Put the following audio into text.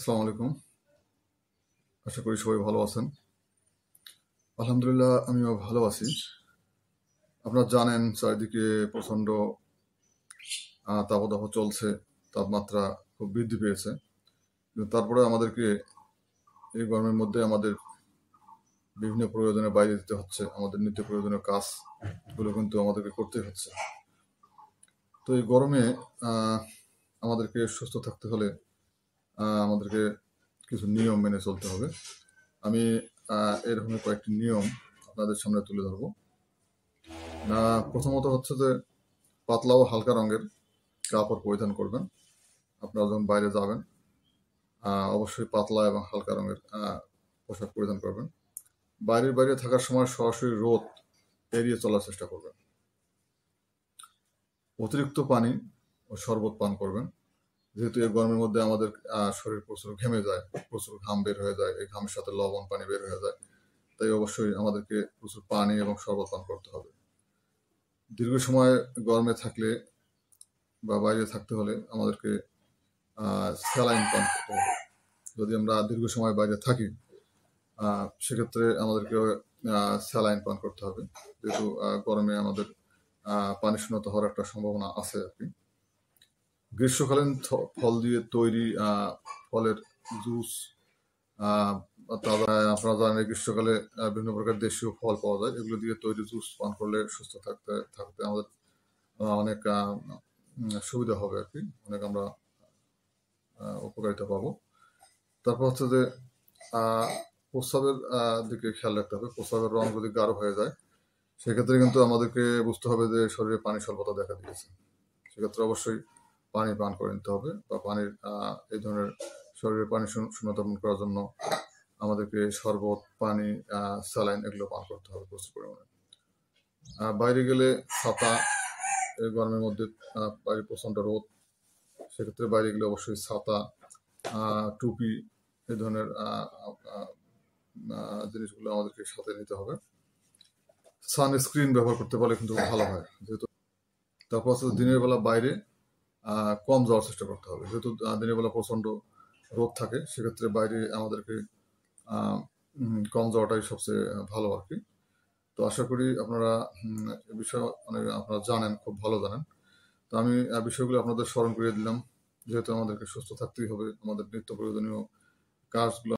আসসালামু আলাইকুম। আশা করি সবাই ভালো আছেন। আলহামদুলিল্লাহ, আমিও ভালো আছি। আপনারা জানেন চারিদিকে প্রচণ্ড তাপদাহ চলছে, তাপমাত্রা খুব বৃদ্ধি পেয়েছে। কিন্তু তারপরে আমাদেরকে এই গরমের মধ্যে আমাদের বিভিন্ন প্রয়োজনে বাইরে যেতে হচ্ছে। আমাদের নিত্য প্রয়োজনীয় কাজগুলো কিন্তু আমাদেরকে করতেই হচ্ছে। তো এই গরমে আমাদেরকে সুস্থ থাকতে হলে আমাদেরকে কিছু নিয়ম মেনে চলতে হবে। আমি এরকম কয়েকটি নিয়ম আপনাদের সামনে তুলে ধরবো। প্রথমত হচ্ছে যে পাতলা ও হালকা রঙের কাপড় পরিধান করবেন। আপনারা যখন বাইরে যাবেন অবশ্যই পাতলা এবং হালকা রঙের পোশাক পরিধান করবেন। বাইরে থাকার সময় সরাসরি রোদ এড়িয়ে চলার চেষ্টা করবেন। অতিরিক্ত পানি ও শরবত পান করবেন। যেহেতু এই গরমের মধ্যে আমাদের শরীর প্রচুর ঘেমে যায়, প্রচুর ঘাম বের হয়ে যায়, এই ঘামের সাথে লবণ পানি বের হয়ে যায়। তাই অবশ্যই আমাদেরকে প্রচুর পানি এবং শরবত পান করতে হবে। দীর্ঘ সময় গরমে থাকলে বা বাইরে থাকতে হলে আমাদেরকে স্যালাইন পান করতে হবে। যদি আমরা দীর্ঘ সময় বাইরে থাকি সেক্ষেত্রে আমাদেরকে স্যালাইন পান করতে হবে, যেহেতু গরমে আমাদের পানি শূন্যতা হওয়ার একটা সম্ভাবনা আছে আর কি। গ্রীষ্মকালীন ফল দিয়ে তৈরি ফলের জুস, আপনারা জানেন গ্রীষ্মকালে বিভিন্ন প্রকার দেশীয় ফল পাওয়া যায়। এগুলো দিয়ে তৈরি জুস পান করলে সুস্থ থাকতে আমাদের অনেক সুবিধা হবে আর কি, অনেক আমরা উপকারিতা পাবো। তারপর হচ্ছে যে প্রস্রাবের দিকে খেয়াল রাখতে হবে। প্রস্রাবের রং যদি গাঢ় হয়ে যায় সেক্ষেত্রে কিন্তু আমাদেরকে বুঝতে হবে যে শরীরে পানি স্বল্পতা দেখা দিয়েছে। সেক্ষেত্রে অবশ্যই পানি পান করে নিতে হবে, বা পানির এই ধরনের শরীরে পানি শূন্যতা পূরণ করার জন্য আমাদেরকে শরবত, পানি, স্যালাইন এগুলো পান করতে হবে প্রচুর পরিমাণে। বাইরে গেলে ছাতা, এই গরমের মধ্যে বাইরে প্রচণ্ড রোদ, সেক্ষেত্রে বাইরে গেলে অবশ্যই ছাতা, টুপি, এই ধরনের জিনিসগুলো আমাদেরকে সাথে নিতে হবে। সানস্ক্রিন ব্যবহার করতে পারলে কিন্তু ভালো হয়। যেহেতু তারপর হচ্ছে দিনের বেলা বাইরে কম যাওয়ার চেষ্টা করতে হবে। যেহেতু দিনের বেলা প্রচণ্ড রোদ থাকে, সেক্ষেত্রে বাইরে আমাদেরকে কম যাওয়াটাই সবচেয়ে ভালো আর কি। তো আশা করি আপনারা এ বিষয়ে আপনারা জানেন, খুব ভালো জানেন। তো আমি বিষয়গুলো আপনাদের স্মরণ করিয়ে দিলাম। যেহেতু আমাদেরকে সুস্থ থাকতেই হবে, আমাদের নিত্য প্রয়োজনীয় কাজগুলো